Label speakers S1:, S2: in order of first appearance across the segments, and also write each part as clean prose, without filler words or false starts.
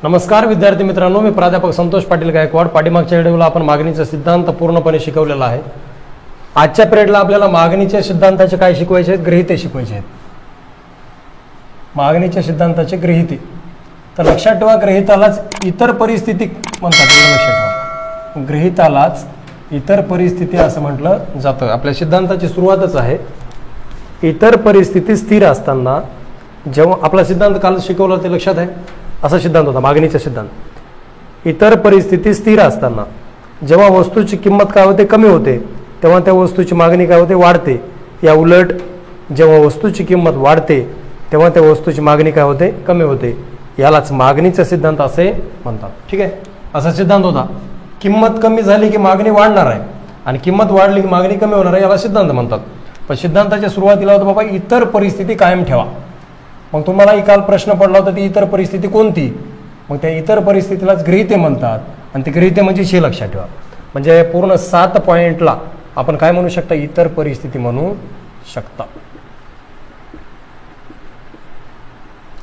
S1: नमस्कार विद्यार्थी मित्रांनो, मी प्राध्यापक संतोष पाटील गायकवाड. पाठीमागच्या व्हिडिओला आपण मागणीचा सिद्धांत पूर्णपणे शिकवलेला आहे. आजच्या पिरियडला आपल्याला मागणीच्या सिद्धांताचे काय शिकवायचे आहेत? गृहीते शिकवायचे आहेत. मागणीच्या सिद्धांताचे गृहीते. तर लक्षात ठेवा, गृहीतालाच इतर परिस्थिती म्हणतात. लक्षात ठेवा, गृहीतालाच इतर परिस्थिती असं म्हटलं जातं. आपल्या सिद्धांताची सुरुवातच आहे इतर परिस्थिती स्थिर असताना. जेव्हा आपला सिद्धांत काल शिकवला ते लक्षात आहे, असा सिद्धांत होता मागणीचा सिद्धांत. इतर परिस्थिती स्थिर असताना जेव्हा वस्तूची किंमत काय होते? कमी होते, तेव्हा त्या वस्तूची मागणी काय होते? वाढते. या उलट जेव्हा वस्तूची किंमत वाढते तेव्हा त्या वस्तूची मागणी काय होते? कमी होते. यालाच मागणीचा सिद्धांत असे म्हणतात. ठीक आहे, असा सिद्धांत होता. किंमत कमी झाली की मागणी वाढणार आहे आणि किंमत वाढली की मागणी कमी होणार आहे, याला सिद्धांत म्हणतात. पण सिद्धांताच्या सुरुवातीला होतं बाबा इतर परिस्थिती कायम ठेवा. मग तुम्हालाही काल प्रश्न पडला होता ती इतर परिस्थिती कोणती? मग त्या इतर परिस्थितीलाच गृहीते म्हणतात. आणि ती गृहीते म्हणजे हे लक्षात ठेवा, म्हणजे पूर्ण 7 पॉईंटला आपण काय म्हणू शकता? इतर परिस्थिती म्हणू शकता.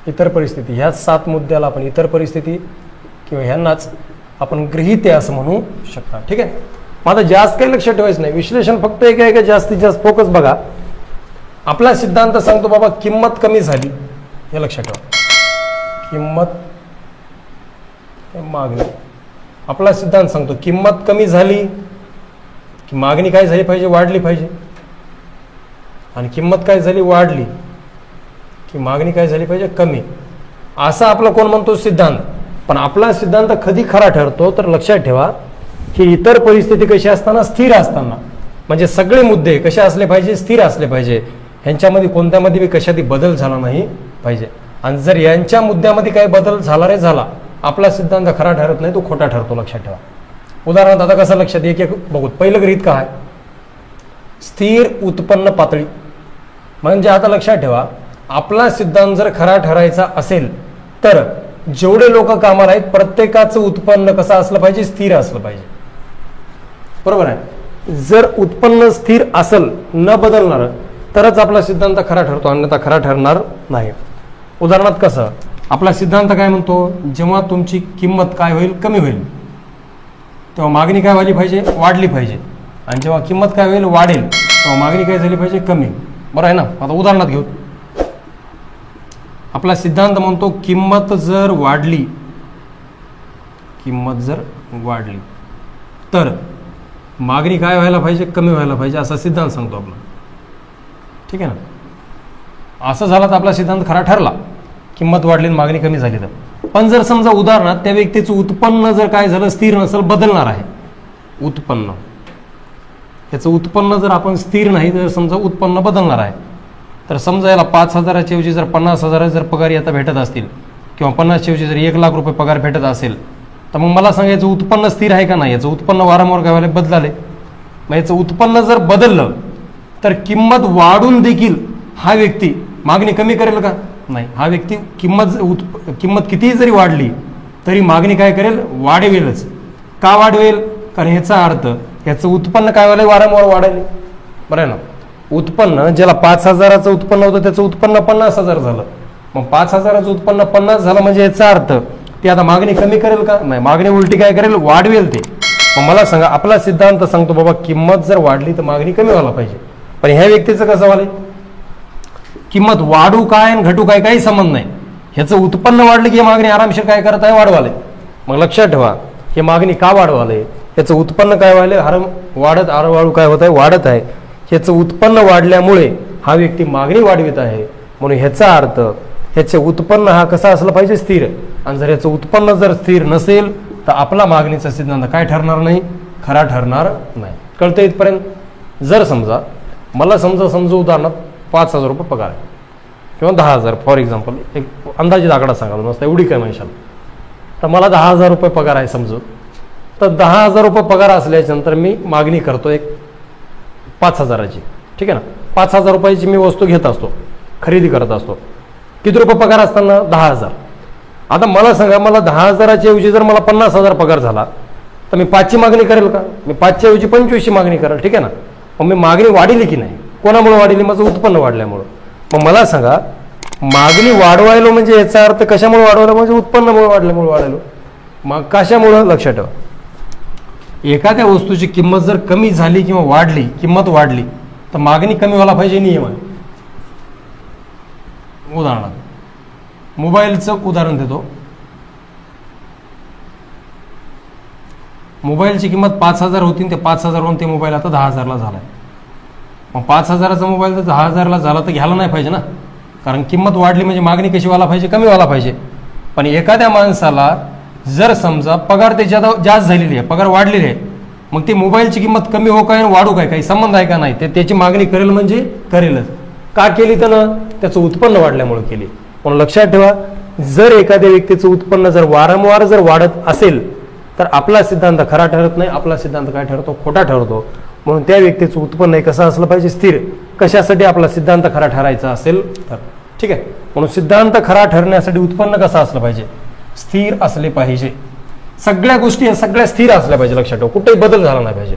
S1: इतर परिस्थिती ह्या 7 मुद्द्याला आपण इतर परिस्थिती किंवा ह्यांनाच आपण गृहीते असं म्हणू शकता. ठीक आहे, माझं जास्त काही लक्षात ठेवायचं नाही. विश्लेषण फक्त एक आहे का जास्तीत जास्त फोकस बघा. आपला सिद्धांत सांगतो बाबा किंमत कमी झाली, हे लक्षात ठेवा. किंमत मागणी. आपला सिद्धांत सांगतो किंमत कमी झाली की मागणी काय झाली पाहिजे? वाढली पाहिजे. आणि किंमत काय झाली? वाढली की मागणी काय झाली पाहिजे? कमी. असा आपला कोण म्हणतो? सिद्धांत. पण आपला सिद्धांत कधी खरा ठरतो? तर लक्षात ठेवा की इतर परिस्थिती कशी असताना? स्थिर असताना. म्हणजे सगळे मुद्दे कसे असले पाहिजे? स्थिर असले पाहिजे. ह्यांच्यामध्ये कोणत्यामध्ये बी कशातही बदल झाला नाही पाहिजे. आणि जर यांच्या मुद्द्यामध्ये काही बदल झाला रे झाला, आपला सिद्धांत खरा ठरत नाही, तो खोटा ठरतो. लक्षात ठेवा. उदाहरणार्थ आता कसं लक्षात एक एक बघू. पहिलं गृहीत काय? स्थिर उत्पन्न पातळी. म्हणजे आता लक्षात ठेवा, आपला सिद्धांत जर खरा ठरायचा असेल तर जेवढे लोक कामाला आहेत प्रत्येकाचं उत्पन्न कसं असलं पाहिजे? स्थिर असलं पाहिजे. बरोबर आहे. जर उत्पन्न स्थिर असेल, न बदलणार, तरच आपला सिद्धांत खरा ठरतो, अन्यथा खरा ठरणार नाही. उदाहरणार्थ कसं? आपला सिद्धांत काय म्हणतो? जेव्हा तुमची किंमत काय होईल? कमी होईल, तेव्हा मागणी काय व्हायला पाहिजे? वाढली पाहिजे. आणि जेव्हा किंमत काय होईल? वाढेल, तेव्हा मागणी काय झाली पाहिजे? कमी. बरं आहे ना? आता उदाहरणार्थ घेऊ. आपला सिद्धांत म्हणतो किंमत जर वाढली, किंमत जर वाढली तर मागणी काय व्हायला पाहिजे? कमी व्हायला पाहिजे, असा सिद्धांत सांगतो आपला. ठीक आहे ना? असं झालं तर आपला सिद्धांत खरा ठरला. किंमत वाढली आणि मागणी कमी झाली तर. पण जर समजा उदाहरणार्थ त्या व्यक्तीचं उत्पन्न जर काय झालं? स्थिर नसेल, बदलणार आहे उत्पन्न. याचं उत्पन्न जर आपण स्थिर नाही, तर समजा उत्पन्न बदलणार आहे, तर समजा याला 5,000च्या ऐवजी जर 50,000 जर पगार आता भेटत असतील, किंवा 50च्या ऐवजी जर 1,00,000 रुपये पगार भेटत असेल, तर मग मला सांगा याचं उत्पन्न स्थिर आहे का नाही? याचं उत्पन्न वारंवार काय व्हायला? बदलाले. मग याचं उत्पन्न जर बदललं तर किंमत वाढून देखील हा व्यक्ती मागणी कमी करेल का? नाही. हा व्यक्ती किंमत कितीही जरी वाढली तरी मागणी काय करेल? वाढवेलच. का वाढवेल? कारण ह्याचा अर्थ याचं उत्पन्न काय व्हायला? वारंवार वाढेल. बरं आहे ना? उत्पन्न ज्याला 5,000चं उत्पन्न होतं त्याचं उत्पन्न 50,000 झालं. मग 5,000चं उत्पन्न 50 झालं, म्हणजे याचा अर्थ ती आता मागणी कमी करेल का? नाही. मागणी उलटी काय करेल? वाढवेल ते. मग मला सांगा, आपला सिद्धांत सांगतो बाबा किंमत जर वाढली तर मागणी कमी व्हायला पाहिजे. पण ह्या व्यक्तीचं कसं व्हायला? किंमत वाढू काय आणि घटू काय काही संबंध नाही. ह्याचं उत्पन्न वाढलं की मागणी आरामशीर काय करत आहे? वाढवाले. मग लक्षात ठेवा, हे मागणी का वाढवाले? याचं उत्पन्न काय व्हायला? वाढत हळूहळू काय होत आहे? वाढत आहे. ह्याचं उत्पन्न वाढल्यामुळे हा व्यक्ती मागणी वाढवित आहे. म्हणून ह्याचा अर्थ ह्याचे उत्पन्न हा कसा असलं पाहिजे? स्थिर. आणि जर याचं उत्पन्न जर स्थिर नसेल तर आपला मागणीचा सिद्धांत काय ठरणार नाही? खरा ठरणार नाही. कळतं इथपर्यंत? जर समजा मला समजू उदाहरणार्थ 5,000 रुपये पगार आहे किंवा 10,000, फॉर एक्झाम्पल, एक अंदाजित आकडा सांगा नसता, एवढी काय म्हणशाल. तर मला 10,000 रुपये पगार आहे समजू. तर 10,000 रुपये पगार असल्याच्यानंतर मी मागणी करतो एक 5,000ची. ठीक आहे ना? 5,000 रुपयाची मी वस्तू घेत असतो, खरेदी करत असतो. किती रुपये पगार असताना? 10,000. आता मला सांगा, मला 10,000च्या ऐवजी जर मला 50,000 पगार झाला तर मी 5ची मागणी करेल का? मी 5च्या ऐवजी 25ची मागणी करेल. ठीक आहे ना? मग मी मागणी वाढली की नाही? कोणामुळे वाढली? माझं उत्पन्न वाढल्यामुळं. मग मला सांगा, मागणी वाढवायलो म्हणजे याचा अर्थ कशामुळे वाढवायला, म्हणजे उत्पन्नामुळे वाढल्यामुळे वाढायलो. मग कशामुळं लक्षात ठेवा, एखाद्या वस्तूची किंमत जर कमी झाली किंवा वाढली, किंमत वाढली तर मागणी कमी व्हायला पाहिजे, नियम आहे. उदाहरणार्थ मोबाईलचं उदाहरण देतो. मोबाईलची किंमत 5,000 होती, ते 5,000वरून ते मोबाईल आता 10,000ला झाला आहे. मग 5,000चा मोबाईल तर 10,000ला झाला तर घ्यायला नाही पाहिजे ना, कारण किंमत वाढली म्हणजे मागणी कशी व्हायला पाहिजे, कमी व्हायला पाहिजे. पण एखाद्या माणसाला जर समजा पगार ते जास्त झालेली आहे, पगार वाढलेली आहे, मग ती मोबाईलची किंमत कमी हो काय वाढू काय, काही संबंध आहे का नाही, ते त्याची मागणी करेल म्हणजे करेलच. का केली त्यानं, त्याचं उत्पन्न वाढल्यामुळे केली. पण लक्षात ठेवा, जर एखाद्या व्यक्तीचं उत्पन्न जर वारंवार जर वाढत असेल तर आपला सिद्धांत खरा ठरत नाही, आपला सिद्धांत काय ठरतो, खोटा ठरतो. म्हणून त्या व्यक्तीचं उत्पन्न कसं असलं पाहिजे, स्थिर. कशासाठी, आपला सिद्धांत खरा ठरायचा असेल तर. ठीक आहे, म्हणून सिद्धांत खरा ठरण्यासाठी उत्पन्न कसं असलं पाहिजे, स्थिर असले पाहिजे. सगळ्या गोष्टी सगळ्या स्थिर असल्या पाहिजे, लक्षात ठेवा, कुठेही बदल झाला नाही पाहिजे.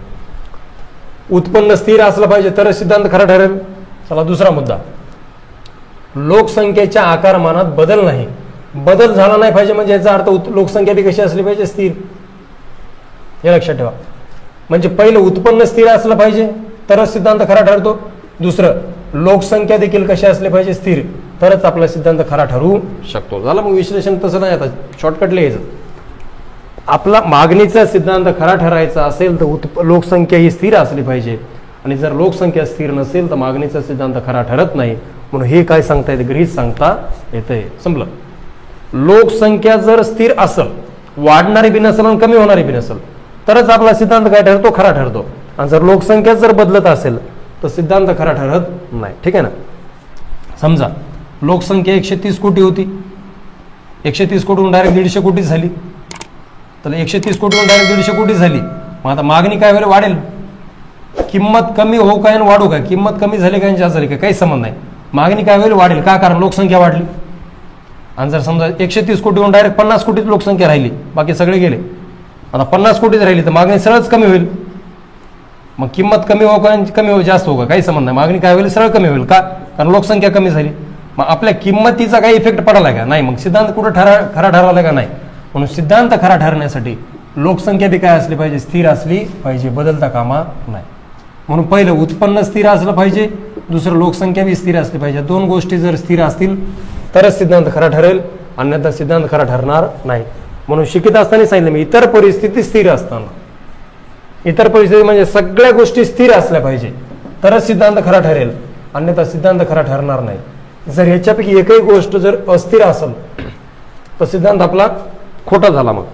S1: उत्पन्न स्थिर असलं पाहिजे तरच सिद्धांत खरा ठरेल. चला दुसरा मुद्दा, लोकसंख्येच्या आकारमानात बदल नाही. बदल झाला नाही पाहिजे म्हणजे याचा अर्थ लोकसंख्या बी कशी असली पाहिजे, स्थिर. हे लक्षात ठेवा. म्हणजे पहिलं उत्पन्न स्थिर असलं पाहिजे तरच सिद्धांत खरा ठरतो. दुसरं, लोकसंख्या देखील कशी असली पाहिजे, स्थिर, तरच आपला सिद्धांत खरा ठरू शकतो. झालं मग विश्लेषण. तसं नाही, आता शॉर्टकटला यायचं. आपला मागणीचा सिद्धांत खरा ठरायचा असेल तर लोकसंख्या ही स्थिर असली पाहिजे, आणि जर लोकसंख्या स्थिर नसेल तर मागणीचा सिद्धांत खरा ठरत नाही. म्हणून हे काय सांगता येते, गृहीत सांगता येते. संपलं. लोकसंख्या जर स्थिर असेल, वाढणारी बी नसेल आणि कमी होणारी बी नसेल, तरच आपला सिद्धांत काय ठरतो, खरा ठरतो. आणि जर लोकसंख्या जर बदलत असेल तर सिद्धांत खरा ठरत नाही. ठीक आहे ना. समजा लोकसंख्या 130 कोटी होती, 130 कोटीहून डायरेक्ट 150 कोटी झाली, तर 130 कोटीहून डायरेक्ट 150 कोटी झाली. मग आता मागणी काय वेळ वाढेल, किंमत कमी हो काय आणि वाढू काय, किंमत कमी झाली काय जास्त झाली काय, काही संबंध नाही. मागणी काय वेळ वाढेल, का, कारण लोकसंख्या वाढली. आणि जर समजा 130 कोटीहून डायरेक्ट 50 कोटीच लोकसंख्या राहिली, बाकी सगळे गेले, आता 50 कोटीच राहिली, तर मागणी सरळच कमी होईल. मग किंमत कमी हो का कमी हो जास्त हो का, काही संबंध नाही. मागणी काय होईल, सरळ कमी होईल. का, कारण लोकसंख्या कमी झाली. मग आपल्या किंमतीचा काही इफेक्ट पडला का, नाही. मग सिद्धांत कुठं खरा ठरवला का, नाही. म्हणून सिद्धांत खरा ठरण्यासाठी लोकसंख्या बी काय असली पाहिजे, स्थिर असली पाहिजे, बदलता कामा नाही. म्हणून पहिलं उत्पन्न स्थिर असलं पाहिजे, दुसरं लोकसंख्या बी स्थिर असली पाहिजे. दोन गोष्टी जर स्थिर असतील तरच सिद्धांत खरा ठरेल, अन्यथा सिद्धांत खरा ठरणार नाही. म्हणून शिकत असताना सांगितलं मी, इतर परिस्थिती स्थिर असताना, इतर परिस्थिती म्हणजे सगळ्या गोष्टी स्थिर असल्या पाहिजे तरच सिद्धांत खरा ठरेल, अन्यथा सिद्धांत खरा ठरणार नाही. जर ह्याच्यापैकी एकही गोष्ट जर अस्थिर असेल तर सिद्धांत आपला खोटा झाला. मग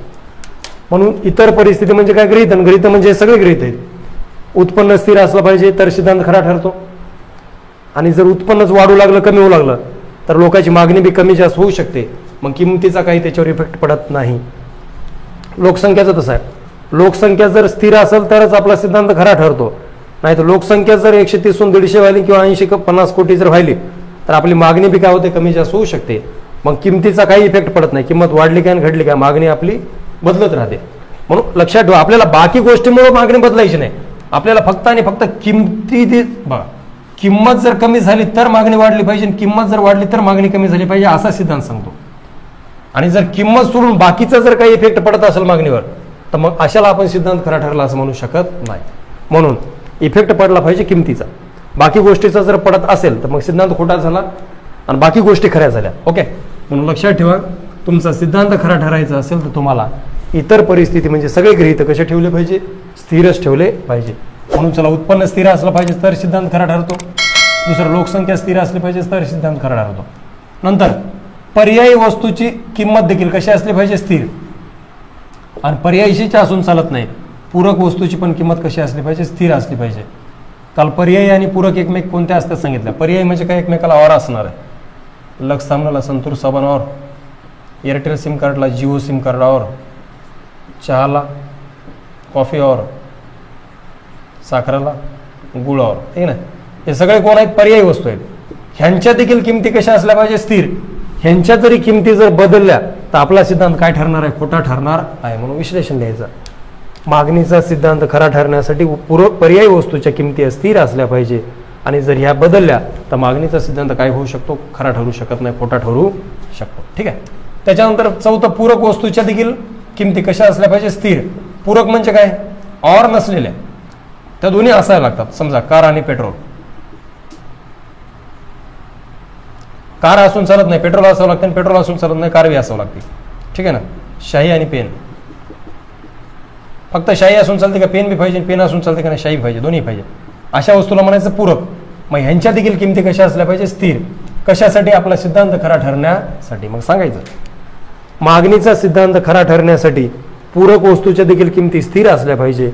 S1: म्हणून इतर परिस्थिती म्हणजे काय, गृहीत. गृहीत म्हणजे सगळे गृहीत आहेत. उत्पन्न स्थिर असलं पाहिजे तर सिद्धांत खरा ठरतो, आणि जर उत्पन्नच वाढू लागलं, कमी होऊ लागलं, तर लोकांची मागणी बी कमी जास्त होऊ शकते. मग किमतीचा काही त्याच्यावर इफेक्ट पडत नाही. लोकसंख्याचं तसं आहे, लोकसंख्या जर स्थिर असेल तरच आपला सिद्धांत खरा ठरतो. नाही तर लोकसंख्या जर 130हून 150 व्हायली किंवा 80-50 कोटी जर व्हायली तर आपली मागणी बी काय होते, कमी जास्त होऊ शकते. मग किमतीचा काही इफेक्ट पडत नाही. किंमत वाढली काय घडली काय, मागणी आपली बदलत राहते. म्हणून लक्षात ठेवा, आपल्याला बाकी गोष्टीमुळे मागणी बदलायची नाही. आपल्याला फक्त आणि फक्त किमती बघा, किंमत जर कमी झाली तर मागणी वाढली पाहिजे, किंमत जर वाढली तर मागणी कमी झाली पाहिजे, असा सिद्धांत सांगतो. आणि जर किंमत सोडून बाकीचा जर काही इफेक्ट पडत असेल मागणीवर, तर मग अशाला आपण सिद्धांत खरा ठरला असं म्हणू शकत नाही. म्हणून इफेक्ट पडला पाहिजे किमतीचा, बाकी गोष्टीचा जर पडत असेल तर मग सिद्धांत खोटा झाला आणि बाकी गोष्टी खऱ्या झाल्या. ओके. म्हणून लक्षात ठेवा, तुमचा सिद्धांत खरा ठरायचा असेल तर तुम्हाला इतर परिस्थिती म्हणजे सगळे गृहीत कसे ठेवले पाहिजे, स्थिरच ठेवले पाहिजे. म्हणून चला, उत्पन्न स्थिर असलं पाहिजे तर सिद्धांत खरा ठरतो. दुसरं, लोकसंख्या स्थिर असली पाहिजे तर सिद्धांत खरा ठरतो. नंतर पर्यायी वस्तूची किंमत देखील कशी असली पाहिजे, स्थिर. आणि पर्यायीची असून चालत नाही, पूरक वस्तूची पण किंमत कशी असली पाहिजे, स्थिर असली पाहिजे. काल पर्यायी आणि पूरक एकमेक कोणत्या असतात सांगितलं. पर्यायी म्हणजे काय, एकमेकाला और असणार आहे. लक्स सामनाला संतूर साबण और, एअरटेल सिम कार्डला जिओ सिम कार्ड और, चहाला कॉफी और, साखरेला गुळ और. ठीक ना, हे सगळे कोण आहेत, पर्यायी वस्तू आहेत. ह्यांच्या देखील किमती कशा असल्या पाहिजे, स्थिर. ह्यांच्या जरी किमती जर बदलल्या तर आपला सिद्धांत काय ठरणार आहे, खोटा ठरणार आहे. म्हणून विश्लेषण द्यायचं, मागणीचा सिद्धांत खरा ठरण्यासाठी पर्यायी वस्तूच्या किमती स्थिर असल्या पाहिजे आणि जर ह्या बदलल्या तर मागणीचा सिद्धांत काय होऊ शकतो, खरा ठरू शकत नाही, खोटा ठरू शकतो. ठीक आहे. त्याच्यानंतर चौथं, पूरक वस्तूच्या देखील किमती कशा असल्या पाहिजे, स्थिर. पूरक म्हणजे काय, और नसलेल्या, त्या दोन्ही असायला लागतात. समजा कार आणि पेट्रोल, कार असून चालत नाही, पेट्रोल असावं लागतं, आणि पेट्रोल असून चालत नाही, कार बी असावं लागते. ठीक आहे ना. शाई आणि पेन, फक्त शाई असून चालते का, पेन बी पाहिजे, पेन असून चालते का नाही, शाई पाहिजे, दोन्ही पाहिजे. अशा वस्तूला म्हणायचं पूरक. मग ह्यांच्या देखील किमती कशा असल्या पाहिजे, स्थिर. कशासाठी, आपला सिद्धांत खरा ठरण्यासाठी. मग सांगायचं, मागणीचा सिद्धांत खरा ठरण्यासाठी पूरक वस्तूच्या देखील किमती स्थिर असल्या पाहिजे,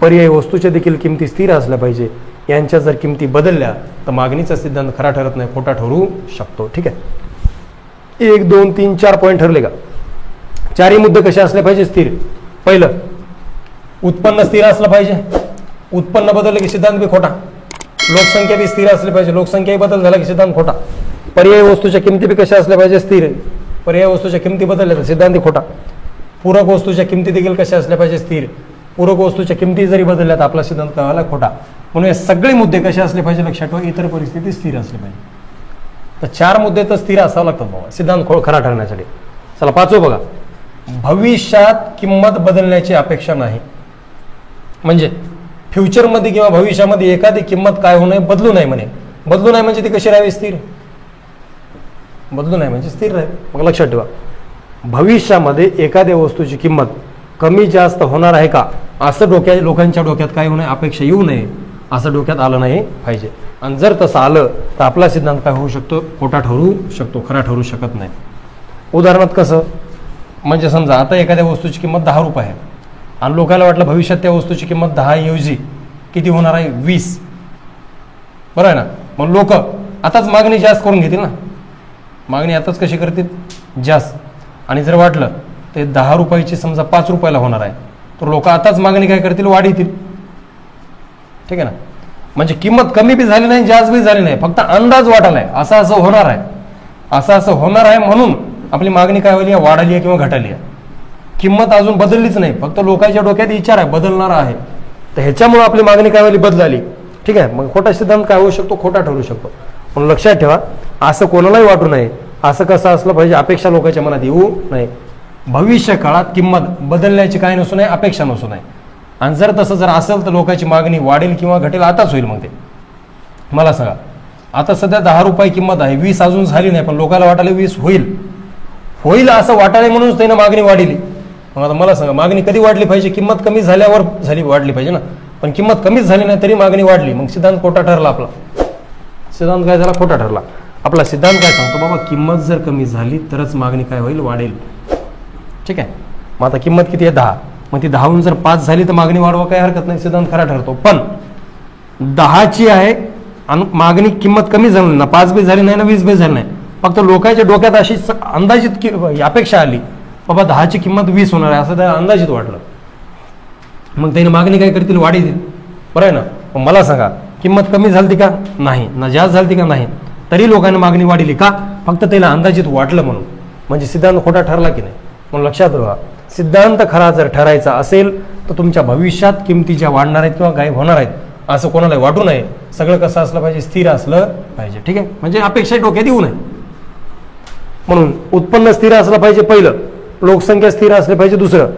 S1: पर्यायी वस्तूच्या देखील किमती स्थिर असल्या पाहिजे. यांच्या जर किमती बदलल्या तर मागणीचा सिद्धांत खरा ठरत नाही, खोटा ठरू शकतो. ठीक आहे. 1 2 3 4 पॉईंट ठरले का. चारही मुद्दे कसे असले पाहिजे, स्थिर. पहिलं, उत्पन्न स्थिर असलं पाहिजे. उत्पन्न बदललं की सिद्धांत बी खोटा. लोकसंख्या बी स्थिर असली पाहिजे, लोकसंख्याही बदल झाला की सिद्धांत खोटा. पर्यायी वस्तूच्या किमती बी कशा असल्या पाहिजे, स्थिर. पर्यायी वस्तूच्या किमती बदलल्या तर सिद्धांत खोटा. पूरक वस्तूच्या किमती देखील कशा असल्या पाहिजे, स्थिर. पूरक वस्तूच्या किमती जरी बदलल्या तर आपला सिद्धांत कळाला खोटा. म्हणून हे सगळे मुद्दे कसे असले पाहिजे लक्षात ठेवा, इतर परिस्थिती स्थिर असली पाहिजे. तर 4 मुद्दे तर स्थिर असावं लागतात बाबा सिद्धांत खरा ठरण्यासाठी. चला 5वं बघा, भविष्यात किंमत बदलण्याची अपेक्षा नाही. म्हणजे फ्युचरमध्ये किंवा भविष्यामध्ये एखादी किंमत काय होऊ नये, बदलू नाही म्हणे. बदलू नाही म्हणजे ती कशी राहावी, स्थिर. बदलू नाही म्हणजे स्थिर राहील. मग लक्षात ठेवा, भविष्यामध्ये एखाद्या वस्तूची किंमत कमी जास्त होणार आहे का, असं लोकांच्या डोक्यात काय होऊ नये, अपेक्षा येऊ नये, असं डोक्यात आलं नाही पाहिजे. आणि जर तसं आलं तर आपला सिद्धांत काय होऊ शकतो, खोटा ठरू शकतो, खरा ठरू शकत नाही. उदाहरणार्थ कसं, म्हणजे समजा आता एखाद्या वस्तूची किंमत 10 रुपये आहे आणि लोकांना वाटलं भविष्यात त्या वस्तूची किंमत 10 ऐवजी किती होणार आहे, 20. बरं आहे ना. मग लोक आताच मागणी जास्त करून घेतील ना. मागणी आताच कशी करतील, जास्त. आणि जर वाटलं ते 10 रुपयाची समजा 5 रुपयाला होणार आहे तर लोक आताच मागणी काय करतील, वाढीतील. ठीक आहे ना. म्हणजे किंमत कमी बी झाली नाही, जास्त बी झाली नाही, फक्त अंदाज वाटायलाय असं असं होणार आहे, असं असं होणार आहे, म्हणून आपली मागणी काय होईल, वाढली आहे किंवा घटाली आहे. किंमत अजून बदललीच नाही, फक्त लोकांच्या डोक्यात विचार आहे बदलणार आहे, तर ह्याच्यामुळे आपली मागणी काय होईल, बदलाली. ठीक आहे. मग खोटा सिद्धांत काय होऊ शकतो, खोटा ठरू शकतो. म्हणून लक्षात ठेवा, असं कोणालाही वाटू नये. असं कसं असलं पाहिजे, अपेक्षा लोकांच्या मनात येऊ नये. भविष्य काळात किंमत बदलण्याची काय नसू नये, अपेक्षा नसू नये. आणि जर तसं जर असेल तर लोकांची मागणी वाढेल किंवा घटेल आताच होईल. मग ते मला सांगा, आता सध्या 10 रुपये किंमत आहे, 20 अजून झाली नाही, पण लोकांना वाटायला 20 होईल असं वाटायला म्हणूनच त्यानं मागणी वाढली. मग आता मला सांगा, मागणी कधी वाढली पाहिजे, किंमत कमी झाल्यावर वाढली पाहिजे ना. पण किंमत कमीच झाली नाही तरी मागणी वाढली, मग सिद्धांत खोटा ठरला. आपला सिद्धांत काय झाला, खोटा ठरला. आपला सिद्धांत काय सांगतो, बाबा किंमत जर कमी झाली तरच मागणी काय होईल, वाढेल. ठीक आहे. मग आता किंमत किती आहे, 10. मग ती 10हून जर 5 झाली तर मागणी वाढवा, काही हरकत नाही, सिद्धांत खरा ठरतो. पण 10ची आहे आणि मागणी किंमत कमी झाली ना, 5 बी झाली नाही ना, 20 बी झाली नाही, फक्त लोकांच्या डोक्यात अशी अंदाजित अपेक्षा आली, बाबा 10ची किंमत 20 होणार आहे असं त्या अंदाजित वाटलं. मग त्याने मागणी काय करतील, वाढीतील. बरं आहे ना. मग मला सांगा, किंमत कमी झाली का, नाही ना, जास्त झाली का, नाही, तरी लोकांनी मागणी वाढली का, फक्त त्याला अंदाजित वाटलं म्हणून. म्हणजे सिद्धांत खोटा ठरला की नाही. म्हणून लक्षात ठेवा, सिद्धांत खरा जर ठरायचा असेल तर तुमच्या भविष्यात किमती ज्या वाढणार आहेत किंवा गायब होणार आहेत असं कोणाला वाटू नये. सगळं कसं असलं पाहिजे, स्थिर असलं पाहिजे. ठीक आहे. म्हणजे अपेक्षा डोक्यात येऊ नये. म्हणून उत्पन्न स्थिर असलं पाहिजे पहिलं, लोकसंख्या स्थिर असली पाहिजे दुसरं,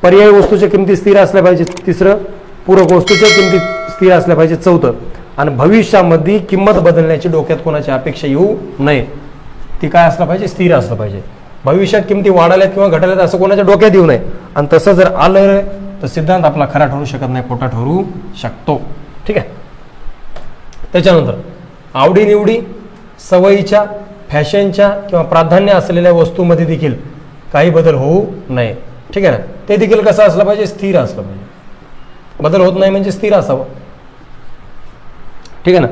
S1: पर्यायी वस्तूच्या किमती स्थिर असल्या पाहिजे तिसरं, पूरक वस्तूच्या किमती स्थिर असल्या पाहिजे चौथं, आणि भविष्यामध्ये किंमत बदलण्याची डोक्यात कोणाची अपेक्षा येऊ नये. ती काय असलं पाहिजे, स्थिर असलं पाहिजे. भविष्यात किमती वाढाल्यात किंवा घटाल्यात असं कोणाच्या डोक्यात येऊ नये. आणि तसं जर आलं तर सिद्धांत आपला खरा ठरू शकत नाही, खोटा ठरू शकतो. ठीक आहे. त्याच्यानंतर आवडीनिवडी, सवयीच्या, फॅशनच्या किंवा प्राधान्य असलेल्या वस्तूमध्ये देखील काही बदल होऊ नये. ठीक आहे ना. ते देखील कसं असलं पाहिजे, स्थिर असलं पाहिजे. बदल होत नाही म्हणजे स्थिर असावं. ठीक आहे ना.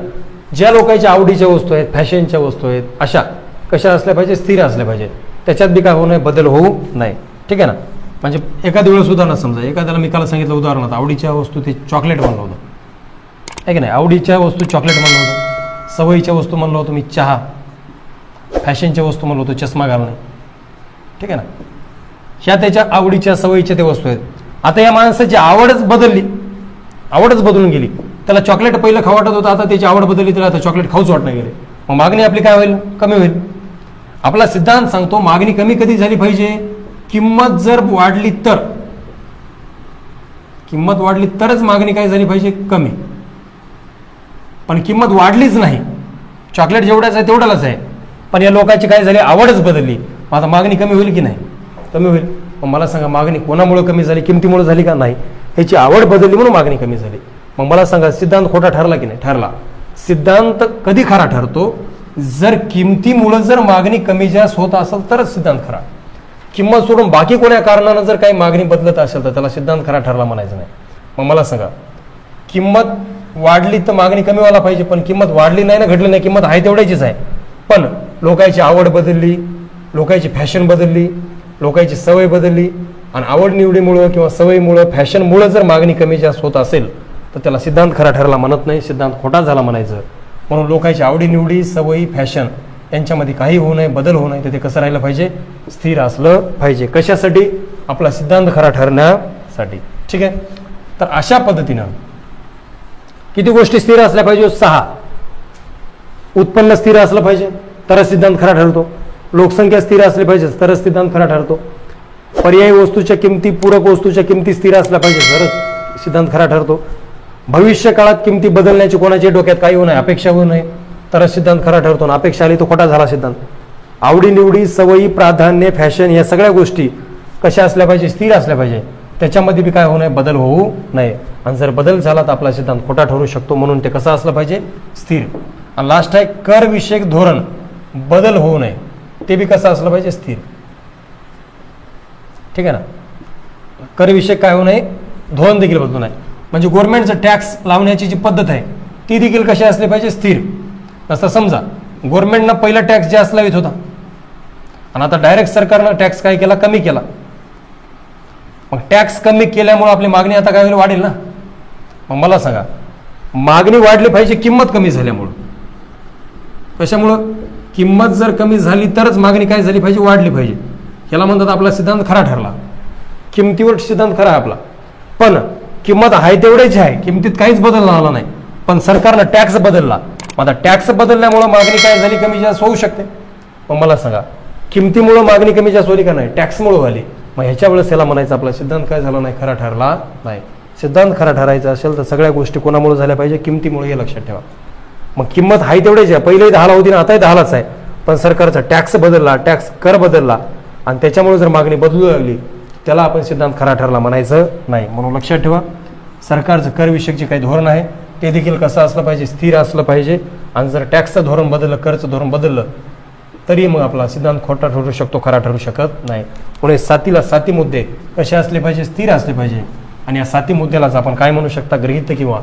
S1: ज्या लोकांच्या आवडीच्या वस्तू आहेत, फॅशनच्या वस्तू आहेत, अशा कशा असल्या पाहिजे, स्थिर असल्या पाहिजे. त्याच्यात बी काय होऊ नये, बदल होऊ नये. ठीक आहे ना. म्हणजे एखादी वेळेस उदाहरण समजा, एखाद्याला मी काल सांगितलं उदाहरणार्थ, आवडीच्या वस्तू ते चॉकलेट म्हणलं होतं, आहे की नाही. आवडीच्या वस्तू चॉकलेट म्हणलं होतं, सवयीच्या वस्तू म्हणलं होतं मी चहा, फॅशनच्या वस्तू म्हणलं होतं चष्मा घालणे. ठीक आहे ना. ह्या त्याच्या आवडीच्या सवयीच्या ते वस्तू आहेत. आता या माणसाची आवडच बदलली, आवडच बदलून गेली, त्याला चॉकलेट पहिलं खाऊ वाटत होतं, आता त्याची आवड बदलली, त्याला आता चॉकलेट खाऊच वाटणं गेले, मग मागणी आपली काय होईल? कमी होईल. आपला सिद्धांत सांगतो मागणी कमी कधी झाली पाहिजे? किंमत जर वाढली तर, किंमत वाढली तरच मागणी काय झाली पाहिजे? कमी. पण किंमत वाढलीच नाही, चॉकलेट जेवढ्याच आहे तेवढ्यालाच आहे, पण या लोकांची काय झाली? आवडच बदलली, मग आता मागणी कमी होईल की नाही? कमी होईल. मग मला सांगा मागणी कोणामुळे कमी झाली? किमतीमुळे झाली का? नाही, ह्याची आवड बदलली म्हणून मागणी कमी झाली. मग मला सांगा सिद्धांत खोटा ठरला की नाही? ठरला. सिद्धांत कधी खरा ठरतो? जर किमतीमुळे जर मागणी कमी जास्त होत असेल तरच सिद्धांत खरा. किंमत सोडून बाकी कोण्या कारणानं जर काही मागणी बदलत असेल तर त्याला सिद्धांत खरा ठरला म्हणायचं नाही. मग मला सांगा किंमत वाढली तर मागणी कमी व्हायला पाहिजे, पण किंमत वाढली नाही ना, घडली नाही, किंमत आहे तेवढ्याचीच आहे, पण लोकांची आवड बदलली, लोकांची फॅशन बदलली, लोकांची सवय बदलली, आणि आवड निवडीमुळं किंवा सवयीमुळं फॅशनमुळं जर मागणी कमी जास्त होत असेल तर त्याला सिद्धांत खरा ठरला म्हणत नाही, सिद्धांत खोटा झाला म्हणायचं. म्हणून लोकांची आवडीनिवडी, सवयी, फॅशन यांच्यामध्ये काही होऊ नये, बदल होऊ नये, तर ते कसं राहिलं पाहिजे? स्थिर असलं पाहिजे. कशासाठी? आपला सिद्धांत खरा ठरण्यासाठी. ठीक आहे. तर अशा पद्धतीनं किती गोष्टी स्थिर असल्या पाहिजे? 6. उत्पन्न स्थिर असलं पाहिजे तरच सिद्धांत खरा ठरतो. लोकसंख्या स्थिर असली पाहिजे तरच सिद्धांत खरा ठरतो. पर्यायी वस्तूच्या किमती, पूरक वस्तूच्या किमती स्थिर असल्या पाहिजे तरच सिद्धांत खरा ठरतो. भविष्य काळात किमती बदलण्याची कोणाच्या डोक्यात काही होऊ नये, अपेक्षा होऊ नये, तरच सिद्धांत खरा ठरतो. आणि अपेक्षा आली तो खोटा झाला सिद्धांत. आवडीनिवडी, सवयी, प्राधान्य, फॅशन या सगळ्या गोष्टी कशा असल्या पाहिजे? स्थिर असल्या पाहिजे. त्याच्यामध्ये बी काय होऊ नये? बदल होऊ नये. आणि जर बदल झाला तर आपला सिद्धांत खोटा ठरू शकतो. म्हणून ते कसं असलं पाहिजे? स्थिर. आणि लास्ट आहे कर विषयक धोरण, बदल होऊ नये, ते बी कसं असलं पाहिजे? स्थिर. ठीक आहे ना. कर विषयक काय होऊ नये? धोरण देखील बदलू नये. म्हणजे गव्हर्नमेंटचं टॅक्स लावण्याची जी पद्धत आहे ती देखील कशी असली पाहिजे? स्थिर. असं समजा गव्हर्नमेंटनं पहिला टॅक्स जास्त लावित होता आणि आता डायरेक्ट सरकारनं टॅक्स काय केला? कमी केला. मग टॅक्स कमी केल्यामुळे आपली मागणी आता काय होईल? वाढेल ना. मग मला सांगा मागणी वाढली पाहिजे किंमत कमी झाल्यामुळं. कशामुळं? किंमत जर कमी झाली तरच मागणी काय झाली पाहिजे? वाढली पाहिजे. याला म्हणतात आपला सिद्धांत खरा ठरला. किमतीवर सिद्धांत खरा आहे आपला, पण किंमत आहे तेवढीच आहे, किमतीत काहीच बदल झाला नाही, पण सरकारनं टॅक्स बदलला. आता टॅक्स बदलल्यामुळं मागणी काय झाली? कमी जास्त होऊ शकते. मग मला सांगा किमतीमुळं मागणी कमी जास्त होली का नाही? टॅक्समुळे झाली. मग ह्याच्या वेळेस याला म्हणायचं आपला सिद्धांत काय झाला नाही? खरा ठरला नाही. सिद्धांत खरा ठरायचा असेल तर सगळ्या गोष्टी कोणामुळे झाल्या पाहिजे? किमतीमुळे. हे लक्षात ठेवा. मग किंमत आहे तेवढीच आहे, पहिलेही 10ला होती ना, आताही 10लाच आहे, पण सरकारचा टॅक्स बदलला, टॅक्स कर बदलला, आणि त्याच्यामुळे जर मागणी बदलू लागली त्याला आपण सिद्धांत खरा ठरला म्हणायचं नाही. म्हणून लक्षात ठेवा सरकारचं करविषयक जे काही धोरण आहे ते देखील कसं असलं पाहिजे? स्थिर असलं पाहिजे. आणि जर टॅक्सचं धोरण बदललं, करचं धोरण बदललं तरी मग आपला सिद्धांत खोटा ठरू शकतो, खरा ठरू शकत नाही. म्हणून 7 मुद्दे कसे असले पाहिजे? स्थिर असले पाहिजे. आणि या 7 मुद्द्यालाच आपण काय म्हणू शकता? गृहीत किंवा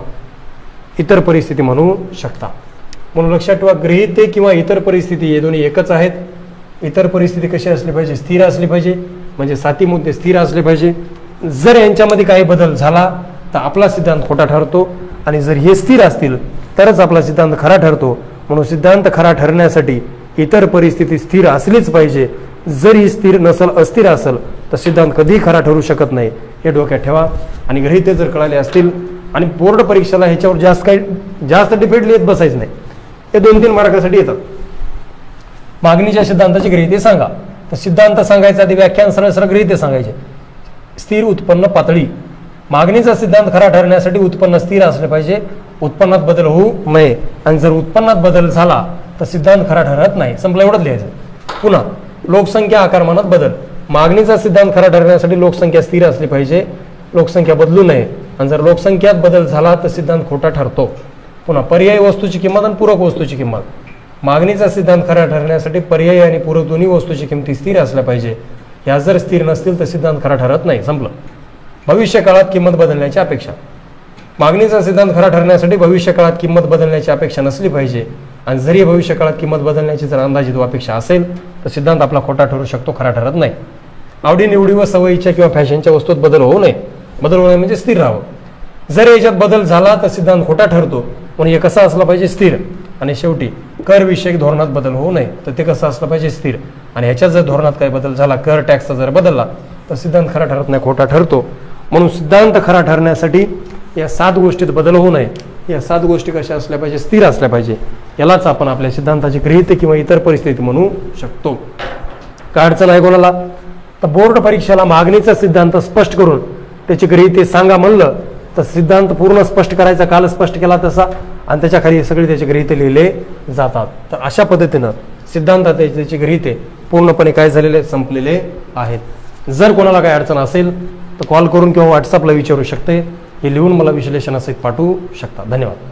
S1: इतर परिस्थिती म्हणू शकता. म्हणून लक्षात ठेवा गृहीत किंवा इतर परिस्थिती हे दोन्ही एकच आहेत. इतर परिस्थिती कशी असली पाहिजे? स्थिर असली पाहिजे. म्हणजे 7 मुद्दे स्थिर असले पाहिजे. जर यांच्यामध्ये काही बदल झाला तर आपला सिद्धांत खोटा ठरतो, आणि जर हे स्थिर असतील तरच आपला सिद्धांत खरा ठरतो. म्हणून सिद्धांत खरा ठरण्यासाठी इतर परिस्थिती स्थिर असलीच पाहिजे. जर ही स्थिर नसेल, अस्थिर असेल तर सिद्धांत कधीही खरा ठरू शकत नाही. हे डोक्यात ठेवा. आणि गृहीते जर कळाले असतील, आणि बोर्ड परीक्षेला ह्याच्यावर जास्त डिबेट लिहित बसायचं नाही, हे 2-3 मार्कासाठी येतात. मागणीच्या सिद्धांताची गृहीते सांगा. तर सिद्धांत सांगायचा आधी व्याख्यान सरळ सरळ गृहीते सांगायचे. स्थिर उत्पन्न पातळी. मागणीचा सिद्धांत खरा ठरण्यासाठी उत्पन्न स्थिर असले पाहिजे, उत्पन्नात बदल होऊ नये. आणि जर उत्पन्नात बदल झाला तर सिद्धांत खरा ठरत नाही. संपलं, एवढंच लिहायचं. पुन्हा लोकसंख्या आकारमानात बदल. मागणीचा सिद्धांत खरा ठरण्यासाठी लोकसंख्या स्थिर असली पाहिजे, लोकसंख्या बदलू नये. आणि जर लोकसंख्यात बदल झाला तर सिद्धांत खोटा ठरतो. पुन्हा पर्यायी वस्तूची किंमत आणि पूरक वस्तूची किंमत. मागणीचा सिद्धांत खरा ठरण्यासाठी पर्यायी आणि पूरक दोन्ही वस्तूची किंमती स्थिर असल्या पाहिजे. ह्या जर स्थिर नसतील तर सिद्धांत खरा ठरत नाही. संपलं. भविष्य काळात किंमत बदलण्याची अपेक्षा. मागणीचा सिद्धांत खरा ठरण्यासाठी भविष्य काळात किंमत बदलण्याची अपेक्षा नसली पाहिजे. आणि जरी भविष्य काळात किंमत बदलण्याची जर अंदाजित अपेक्षा असेल तर सिद्धांत आपला खोटा ठरू शकतो, खरा ठरत नाही. आवडीनिवडी व सवयीच्या किंवा फॅशनच्या वस्तूत बदल होऊ नये. बदल होऊ नये म्हणजे स्थिर राहावं. जर याच्यात बदल झाला तर सिद्धांत खोटा ठरतो. म्हणून हे कसं असलं पाहिजे? स्थिर. आणि शेवटी कर विषयक धोरणात बदल होऊ नये, तर ते कसं असलं पाहिजे? स्थिर. आणि ह्याच्यात जर धोरणात काही बदल झाला, कर टॅक्सचा जर बदलला तर सिद्धांत खरा ठरत नाही, खोटा ठरतो. म्हणून सिद्धांत खरा ठरण्यासाठी या 7 गोष्टीत बदल होऊ नये या 7 गोष्टी कशा असल्या पाहिजे, स्थिर असल्या पाहिजे. यालाच आपण आपल्या सिद्धांताची गृहीते किंवा इतर परिस्थिती म्हणू शकतो. काय अडचण आहे कोणाला? तर बोर्ड परीक्षेला मागणीचा सिद्धांत स्पष्ट करून त्याची गृहीते सांगा म्हणलं तर सिद्धांत पूर्ण स्पष्ट करायचा, काल स्पष्ट केला तसा, आणि त्याच्या खाली सगळे त्याचे गृहीते लिहिले जातात. तर अशा पद्धतीनं सिद्धांतात त्याची गृहीते पूर्णपणे काय झालेले, संपलेले आहेत. जर कोणाला काही अडचण असेल तर कॉल करून किंवा व्हॉट्सअपला विचारू शकते. हे लिहून मला विश्लेषणासहित पाठवू शकता. धन्यवाद.